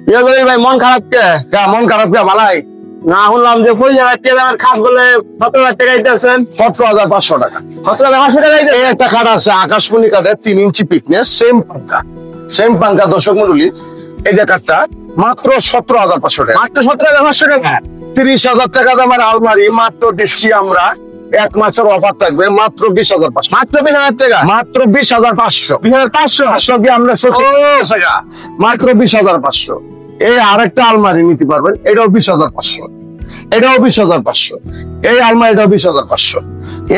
ভাই মন খারাপ কে? মন খারাপ কে ভালাই? না শুনলাম যে 25,000 টাকা খাট বলে 17,000 টাকা দিতেছেন। 17,500 টাকা। 17,500 টাকা এই একটা খাট আছে আকাশমণি কাঠের 3 ইঞ্চি পিকনেস, সেম পাঙ্কা দর্শক মন্ডলী। এই যে কাঠটা মাত্র 17,500 টাকা। মাত্র 17,500 টাকা। 30,000 টাকা দামের আলমারি মাত্র দিচ্ছি আমরা, 1 মাসের অফার থাকবে মাত্র 20,500। মাত্র 20,000 টাকা। মাত্র 20,500। 20,500 কি আমরা মাত্র 20,500। এই আরেকটা আলমারি নিতে পারবেন, এটাও 20,500, এটাও 20,500। এই আলমারিটাও 20,500।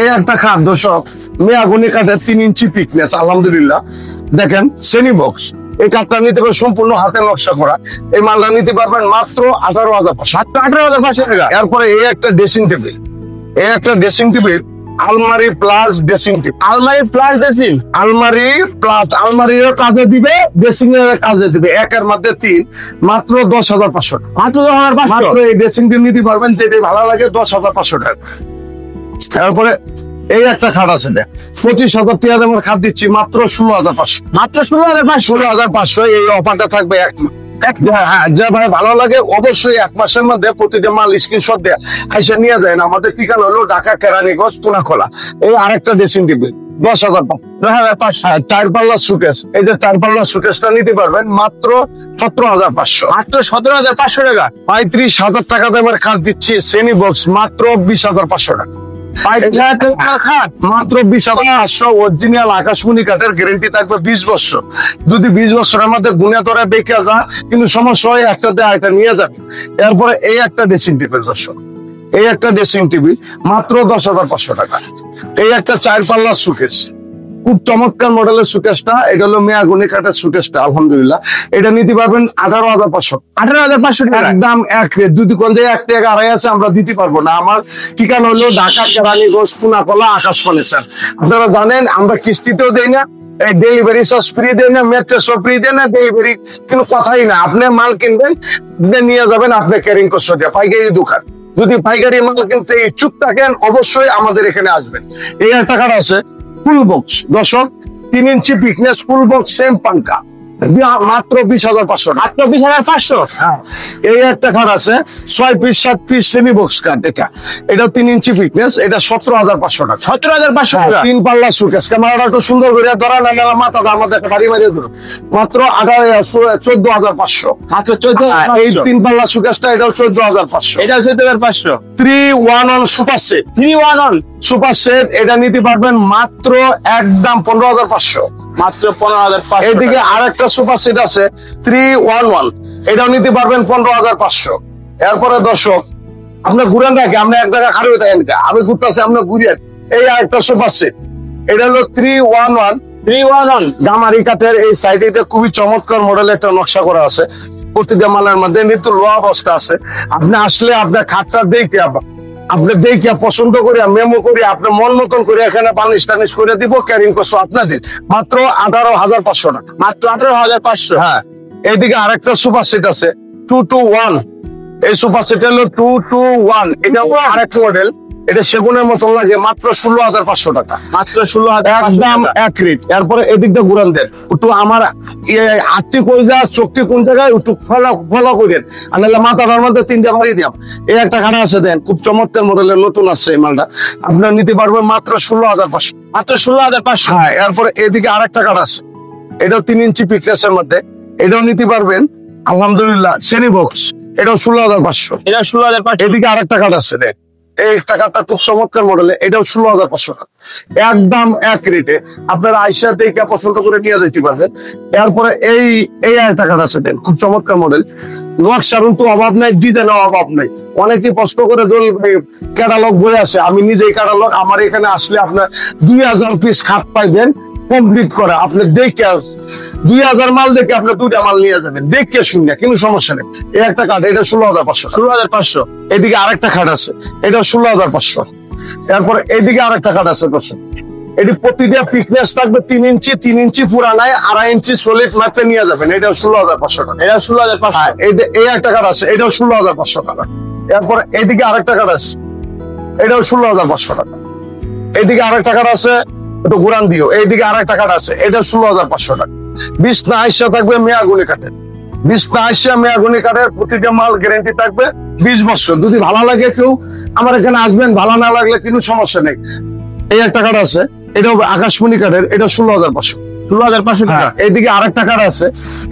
এই একটা খাট দর্শক মেয়াগুনি কাঠের 3 ইঞ্চি পিকনেস, আলহামদুলিল্লাহ। দেখেন শ্রেণী বক্স, এই কাঠটা নিতে পারবেন সম্পূর্ণ হাতে নকশা করা। এই মালটা নিতে পারবেন মাত্র 18,500। মাত্র 18,500 টাকা। এরপরে এই একটা ড্রেসিং টেবিল, আলমারি প্লাস ড্রেসিং টেবিল, আলমারি প্লাস ড্রেসিং, আলমারি প্লাস আলমারির কাজে দিবে, ড্রেসিং এর কাজে দিবে, একের মধ্যে 3, মাত্র 10,500। মাত্র 10,500। মাত্র এই ড্রেসিং টেবিল নিতে পারবেন, যেটা ভালো লাগে, 10,500 টাকা। তারপরে এই একটা খাট আছে, 25,000 টাকা দামের খাট দিচ্ছি মাত্র 16,500। মাত্র 16,500। 16,500। এই অফারটা থাকবে হ্যাঁ, যে ভাই ভালো লাগে অবশ্যই 1 মাসের মধ্যে প্রতিটা মাল স্ক্রিনশট দেয়া আইসা নিয়ে যায় না। আমাদের ঠিকানা হলো ঢাকা কেরানীগঞ্জ কোনাখোলা। এই আরেকটা ড্রেসিং টেবিল 10,500। 4 পাল্লা সুকেস, এই যে 4 পাল্লা সুকেসটা নিতে পারবেন মাত্র 17,500। মাত্র 17,500 টাকা। 35,000 টাকা দামের খাট দিচ্ছি শ্রেণী বক্স মাত্র 20,500 টাকা। মাত্র 20,500। অরিজিনাল আকাশমণি কাঠের, গ্যারেন্টি থাকবে 20 বছর। যদি 20 বছরের মধ্যে গুণে তোরা দেখে যা, কিন্তু সমস্যা হয় একটা দেয় এটা নিয়ে যাবে। এরপরে এই একটা ড্রেসিং টেবিল দর্শক, এই একটা ড্রেসিং টেবিল মাত্র 10,500 টাকা। এই একটা 4 পাল্লা সুকেস, খুব চমৎকার মডেলের সুকেসটা। এটা হলো মেয়াগুনি কাঠের সুকেসটা, আলহামদুলিল্লাহ। এটা নিতে পারবেন 18,500। 18,500 টাকা। একদম এক রেট। যদি কোন জায়গায় 1 টাকা আড়াই আছে, আমরা দিতে পারবো না। আমার ঠিকানা হলো ঢাকা কেরানীগঞ্জ কোনাখোলা আকাশ ফার্নিচার। আপনারা জানেন আমরা কিস্তিতেও দেই না, এই ডেলিভারি চার্জ ফ্রি দেয় না, মেট্রো ফ্রি দেয় না, ডেলিভারি কোনো কথাই না। আপনি মাল কিনবেন, আপনি নিয়ে যাবেন, আপনি ক্যারিং কষ্ট দিয়ে পাইকারি দোকান। যদি পাইকারি মাল কিনতে ইচ্ছুক থাকেন, অবশ্যই আমাদের এখানে আসবেন। এই একটা কাঠ আছে ফুল বক্স দর্শক, 3 ইঞ্চি পিকনেস, ফুল বক্স, সেম পাঙ্কা, মাত্র 20,500। মাত্র 20,500। এই একটা খাট আছে 6 পিস 7 পিস সেমি বক্স কাঠ, এটা 3 ইঞ্চি ফিটনেস, এটা 17,500 টাকা। 17,500 টাকা। 3 পাল্লা সুকেস। ক্যামেরাটা একটু সুন্দর করে ধরা না গেলে মাথাটা আমাদের একটা বাড়ি মারিয়ে ধরো। মাত্র 14,500। মাত্র 14,500। এই 3 পাল্লা সুকেসটা, এটাও 14,500। এটাও 14,500। 3-1-1 সুপার সেট, 3-1-1 সুপার সেট, এটা নিতে পারবেন মাত্র একদম 15,500। মাত্র 15,500। এদিকে আরেকটা সুপার সেট আছে 3-1-1, এটাও নিতে পারবেন 15,500। এরপরে দর্শক আপনি ঘুরেন নাকি, আপনি এক জায়গায় খাড়ি হয়ে থাকেন, আমি ঘুরতেছি, আপনি ঘুরিয়ে। এই আরেকটা সুপার সেট, এটা হলো 3-1-1। 3-1-1 গামারি কাঠের। এই সাইডে খুবই চমৎকার মডেলের একটা নকশা করা আছে। প্রতিটা মালের মধ্যে নিত্য লোহা অবস্থা আছে। আপনি আসলে আপনার খাটটা দেখে আপনি দেখিয়া পছন্দ করিয়া মেমো করিয়া আপনার মন মতন করে এখানে বানিশ টানিশ করে দিব, ক্যারিং করছো আপনাদের মাত্র 18,500 টাকা। মাত্র 18,500। হ্যাঁ, এইদিকে আরেকটা সুপার সেট আছে 2-2-1। এই সুপার সেট হলো 2-2-1, এটা আরেকটা মডেল। এটা সেগুনের মতন লাগে, মাত্র 16,500 টাকা। মাত্র 16,500 একদম এক রেট। এরপরে এদিকটা ঘুরান দেন একটু, আমার আটটি কই যা চোখটি কোন জায়গায় একটু ফলো করেন, আর নাহলে মাথাটার মধ্যে 3টা মারি দিলাম। এই একটা খানা আছে দেন, খুব চমৎকার মডেলের, নতুন আসছে এই মালটা। আপনার নিতে পারবেন মাত্র 16,500। মাত্র 16,500। হ্যাঁ, এরপরে এদিকে আরেকটা কাঠ আছে, এটাও 3 ইঞ্চি পিকনেসের মধ্যে, এটাও নিতে পারবেন আলহামদুলিল্লাহ, শ্রেণী বক্স, এটাও 16,500। এটা 16,500। এদিকে আরেকটা কাঠ আছে দেন, এই টাকাটা খুব চমৎকার মডেলে, এটাও 16,500 টাকা। একদম এক রেটে আপনারা আইসা দেখে পছন্দ করে নিয়ে যেতে পারবেন। এরপরে এই টাকাটা আছে দেন, খুব চমৎকার মডেল, নকশার তো অভাব নাই, ডিজাইনের অভাব নাই। অনেকে কষ্ট করে ক্যাটালগ বই আছে, আমি নিজেই ক্যাটালগ। আমার এখানে আসলে আপনার 2,000 পিস খাট পাইবেন কমপ্লিট করা। আপনি দেখে 2,000 মাল দেখে আপনি 2টা মাল নিয়ে যাবেন, দেখে শুনে, কিন্তু সমস্যা নেই। এই একটা কাঠ, এটা 16,500। 16,500। এদিকে আরেকটা খাট আছে, এটা 16,500। এরপরে এদিকে আরেকটা খাট আছে দর্শক, এটি প্রতিটা পিকনেস থাকবে 3 ইঞ্চি, 3 ইঞ্চি পুরা নাই, 2.5 ইঞ্চি সলিড মাপে নিয়ে যাবেন, এটাও 16,500 টাকা। এটা 16,500। এই একটা কাঠ আছে, এটাও 16,500 টাকা। এরপরে এদিকে আরেকটা কাঠ আছে, এটাও 16,500 টাকা। এদিকে আরেকটা কাঠ আছে, একটু ঘুরান দিও। এইদিকে আরেকটা কাঠ আছে, এটা 16,500 টাকা। 20 না আইসা থাকবে মেয়াগুনি কাঠের, বিছনা আইসা মেয়াগুনি কাঠের প্রতিটা মাল গ্যারান্টি থাকবে 20 বছর। যদি ভালো লাগে কেউ আমার এখানে আসবেন, ভালো না লাগলে কোনো সমস্যা নেই। এই একটা কাঠ আছে, এটাও আকাশমণি কাঠের, এটা 16,500। 16,500 টাকা। এইদিকে আরেকটা কাঠ আছে,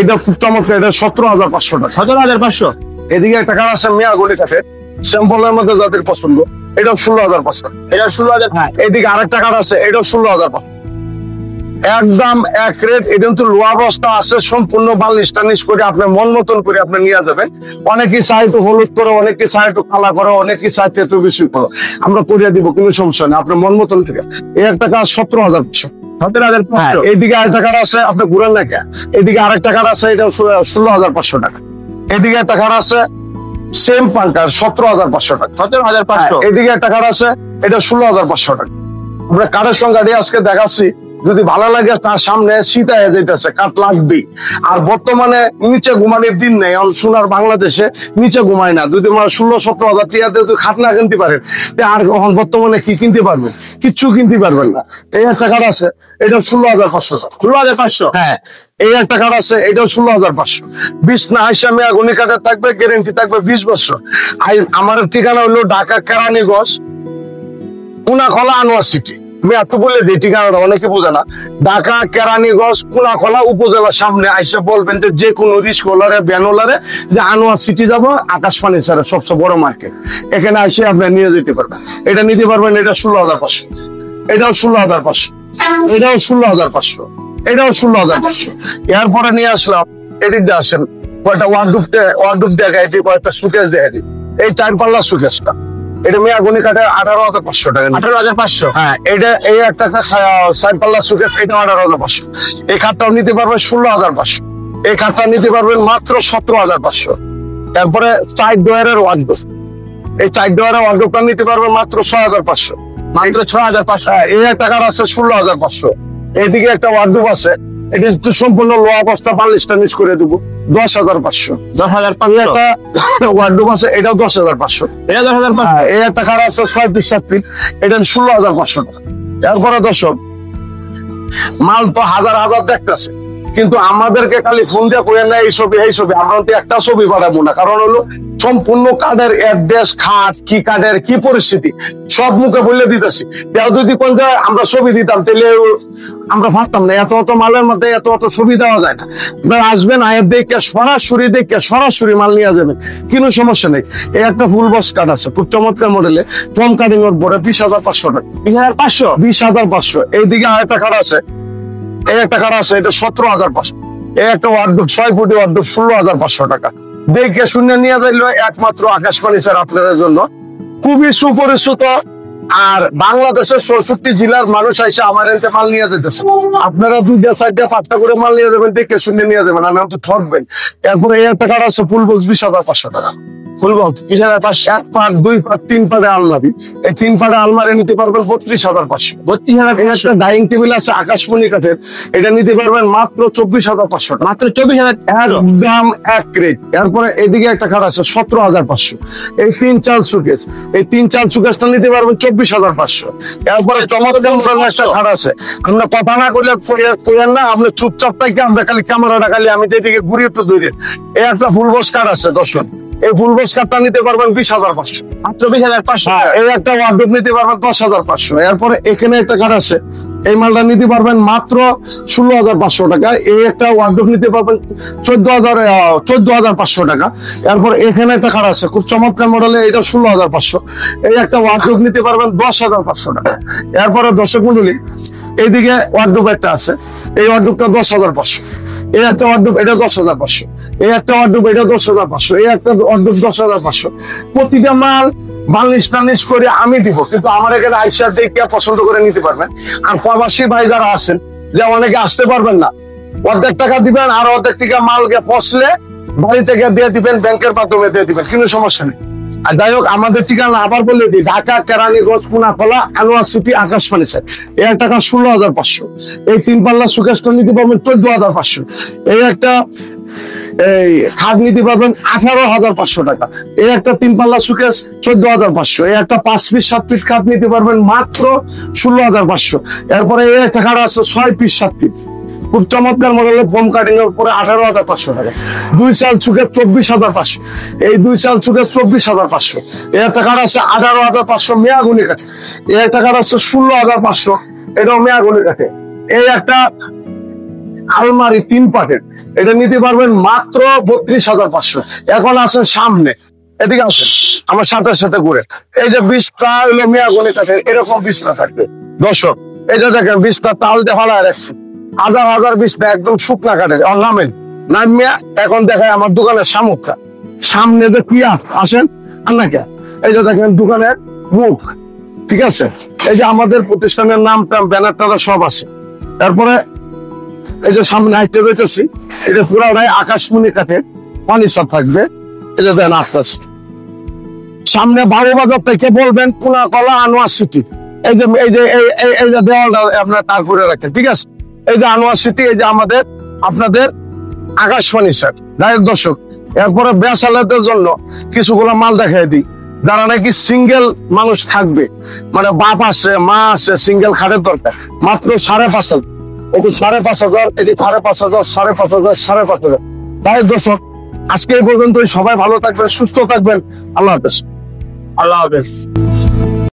এটা খুব চমৎকার, এটা 17,500 টাকা। 17,500। এদিকে একটা কাঠ আছে মেয়াগুনি কাঠের, স্যাম্পলের মধ্যে যাদের পছন্দ, এটাও 16,500। এটা 16,000। হ্যাঁ, এদিকে আরেকটা কাঠ আছে, এটাও 16,500। একদম এক রেট। এটা কিন্তু লোয়া অবস্থা আছে, সম্পূর্ণ বালিশ টানিশ করে আপনার মন মতন করে আপনি নিয়ে যাবেন। অনেকে চায় তো হলুদ করো, অনেকে চায় তো কালা করো, অনেকে চায় তেতো বেশি করো, আমরা করিয়ে দিব, কোনো সমস্যা নেই, আপনার মন মতন থেকে। এই একটা কাজ 17,500। 17,500। এইদিকে আরেকটা কাঠ আছে, আপনি ঘুরেন না কে, এদিকে আরেকটা কাঠ আছে, এটা 16,500 টাকা। এদিকে একটা কাঠ আছে সেম পাল্টার 17,500 টাকা। 17,500। এদিকে একটা কাঠ আছে, এটা 16,500 টাকা। আমরা কাঠের সংখ্যাটি আজকে দেখাচ্ছি, যদি ভালো লাগে তার সামনে শীতায় যেতেছে, কাঠ লাগবেই। আর বর্তমানে নিচে ঘুমানোর দিন নেই, সোনার বাংলাদেশে নিচে ঘুমায় না। যদি 16-17 হাজার টাকাতে যদি খাট না কিনতে পারেন, আর বর্তমানে কি কিনতে পারবেন? কিচ্ছু কিনতে পারবেন না। এই একটা কাঠ আছে, এটা 16,500। 16,500। হ্যাঁ, এই একটা কাঠ আছে, এটাও 16,500। বিছনা আইসা মেয়াগুনি কাঠের থাকবে, গ্যারেন্টি থাকবে 20 বছর। আমার ঠিকানা হলো ঢাকা কেরানীগঞ্জ, কুনাখলা আনোয়ার সিটি। আমি এত বলে দিই ঠিকানাটা, অনেকে বোঝে না। ঢাকা কেরানীগঞ্জ কুনাখলা উপজেলার সামনে আইসা বলবেন যে কোনো রিস্কলারে ভ্যানওয়ালারে যে আনোয়ার সিটি যাবো, আকাশ ফার্নিচারের সবচেয়ে বড় মার্কেট, এখানে এসে আপনি নিয়ে যেতে পারবেন। এটা নিতে পারবেন, এটা 16,500। এটাও 16,500। এটাও 16,500। এটাও 16,500। এরপরে নিয়ে আসলাম, এদিকে আসেন, কয়েকটা ওয়ার্ডরোব দেখা, এটি কয়েকটা সুকেস দেখা দিই। এই 4 পাল্লা সুকেসটা, এটা মেয়াগুনি কাঠে 18,500 টাকা। 18,500। হ্যাঁ, এটা এই একটা 4 পাল্লা সুকেস, এটা 18,500। এই খাটটাও নিতে পারবেন 16,500। এই খাটটা নিতে পারবেন মাত্র 17,500। তারপরে 4 ডয়ারের ওয়ার্ডরোব, এই 4 ডয়ারের ওয়ার্ডরোবটা নিতে পারবেন মাত্র 6,500। মাত্র 6,500। হ্যাঁ, এই একটা কাঠ আছে 16,500। এইদিকে একটা ওয়ার্ডরোব আছে, এটা একটু সম্পূর্ণ লোয়া অবস্থা, বালিশটা নিচ করে দেবো, 10,500। 10,500। একটা ওয়ার্ডরোব আছে, এটাও 10,500। এটা 10,500। এই একটা কাঠ আছে 6 ফিট 7 ফিট, এটা 16,500 টাকা। এরপরে দর্শক, মাল তো হাজার হাজার দেখতেছে, কিন্তু আমাদেরকে খালি ফোন দিয়ে করেন না এই ছবি এই ছবি, আমরা তো একটা ছবি পাঠাবো না। কারণ হলো সম্পূর্ণ কাঠের অ্যাড্রেস, খাট কি কাঠের কি পরিস্থিতি সব মুখে বলে দিতেছি। তেও যদি কোন জায়গায় আমরা ছবি দিতাম, তাহলে আমরা ভাবতাম না, এত মালের মধ্যে এত ছবি দেওয়া যায় না। আপনারা আসবেন, আয়ের দেখে সরাসরি মাল নিয়ে যাবেন, কোনো সমস্যা নেই। এই একটা ফুল বক্স কাঠ আছে, খুব চমৎকার মডেলে, কম কাটিং ওর পরে 20,500 টাকা। 20,500। 20,500। এইদিকে আরেকটা কাঠ আছে, এই একটা কাঠ আছে, এটা 17,500। এই একটা ওয়ার্ডরোব 6 ফুটি ওয়ার্ডরোব 16,500 টাকা। দেখে শুনে নিয়ে যাইলো একমাত্র আকাশ ফার্নিচার আপনাদের জন্য, খুবই সুপরিচিত। আর বাংলাদেশের 64 জেলার মানুষ এসে আমার এতে মাল নিয়ে যেতেছে। আপনারা 2টা 4টা 5টা করে মাল নিয়ে যাবেন, দেখে শুনে নিয়ে যাবেন, আমি তো ঠকবেন। এরপরে এই একটা কাঠ আছে ফুল বক্স 20,500 টাকা। Full box 20,500। 1 পাট 2 পাট 3 পাটে আলমারি, এই 3 পাটে আলমারি নিতে পারবেন 32,500। 32,500। একটা ডাইনিং টেবিল আছে আকাশমণি কাঠের, এটা নিতে পারবেন মাত্র 24,500 টাকা। মাত্র 24,000। একদম এক রেট। এরপরে এদিকে একটা খাট আছে 17,500। এই 3-4 সুকেস, এই 3-4 সুকেসটা নিতে পারবেন 24,500। এরপরে চমৎকার একটা খাট আছে, আমরা কথা না করলে কইেন না, আপনি চুপচাপ থেকে আমরা খালি ক্যামেরাটা খালি আমি যেদিকে ঘুরি একটু দূরে। এই একটা ফুল বক্স কাঠ আছে দর্শক, এই ফুল বক্স কাঠটা নিতে পারবেন 20,500। মাত্র 20,500। এই একটা ওয়ার্ডরোব নিতে পারবেন 10,500। এরপরে এখানে একটা কাঠ আছে, এই মালটা নিতে পারবেন মাত্র 16,500 টাকা। এই একটা ওয়ার্ডরোব নিতে পারবেন 14,500 টাকা। এরপর এখানে একটা কাঠ আছে খুব চমৎকার মডেলে, এটা 16,500। এই একটা ওয়ার্ডরোব নিতে পারবেন 10,500 টাকা। এরপরে দর্শক মন্ডলী, এইদিকে ওয়ার্ডরোব একটা আছে, এই ওয়ার্ডরোবটা 10,500। এই একটা ওয়ার্ডরোব, এটা 10,500। এই একটা ওয়ার্ডরোব, এটা 10,500। এই একটা ওয়ার্ডরোব 10,500। প্রতিটা মাল বালিশ টানিশ করে আমি দিব, কিন্তু আমার এখানে আইসা দেখে পছন্দ করে নিতে পারবেন। আর প্রবাসী ভাই যারা আছেন, যে অনেকে আসতে পারবেন না, অর্ধেক টাকা দিবেন, আর অর্ধেক টাকা মালকে পচলে বাড়ি থেকে দিয়ে দিবেন, ব্যাংকের মাধ্যমে দিয়ে দিবেন, কোনো সমস্যা নেই। আর যাই হোক, আমাদের ঠিকানা আবার বলে দিই, ঢাকা কেরানীগঞ্জ কুনাখলা আনোয়ার সিটি আকাশ ফার্নিচার। এই একটা 16,500। এই 3 পাল্লা সুকেসটা নিতে পারবেন 14,500। এই একটা এই খাট নিতে পারবেন 18,500 টাকা। এই একটা 3 পাল্লা সুকেস 14,500। এই একটা 5 ফিট 7 ফিট খাট নিতে পারবেন মাত্র 16,500। এরপরে এই একটা খাট আছে 6 ফিট 7 ফিট, খুব চমৎকার মডেলের ফোম কাটিং এর উপরে 18,500 টাকা। 2 চাল চুকে 24,500। এই 2 চাল চুকে 24,500। এই একটা কাঠ আছে 18,500 মেয়াগুনি কাঠে। এই একটা কাঠ আছে 16,500, এটাও মেয়াগুনি কাঠে। এই একটা আলমারি 3 পাটের, এটা নিতে পারবেন মাত্র 32,500। এখন আসেন সামনে, এদিকে আসেন আমার সাথে সাথে ঘুরে। এই যে 20টা হলো মেয়াগুনি কাঠের, এরকম 20টা থাকবে দর্শক। এই যে দেখেন 20টা তাল দেখা রাখছে, হাজার হাজার 20টা একদম শুকনা কাঠের। নামেন নামিয়া এখন দেখায় আমার দোকানের সামুখটা সামনে যে কি আছে, আসেন আন্নাকে। এই যে দেখেন দোকানের মুখ, ঠিক আছে। এই যে আমাদের প্রতিষ্ঠানের নামটা ব্যানার টানা সব আছে। তারপরে এই যে সামনে হাইটে রয়েছে, এটা পুরাটাই আকাশমণি কাঠের ফার্নিচার থাকবে। এই যে দেন আসতেছে সামনে 12 বাজার থেকে বলবেন পুনা কলা আনোয়ার সিটি। এই যে এই যে দেওয়ালটা আপনার তারপরে রাখেন, ঠিক আছে। এই যে আনোয়ার সিটি, এই যে আমাদের আপনাদের আকাশ ফার্নিচার ডাইরেক্ট দর্শক। এরপরে বেসালাদের জন্য কিছুগুলো মাল দেখাই দিই, যারা নাকি সিঙ্গেল মানুষ থাকবে, মানে বাপ আছে মা আছে, সিঙ্গেল খাটের দরকার, মাত্র 5,500। এটি 5,500, এটি 5,500, 5,500, 5,500। তাই দর্শক আজকে এই পর্যন্তই। সবাই ভালো থাকবেন, সুস্থ থাকবেন। আল্লাহ হাফেজ। আল্লাহ হাফেজ।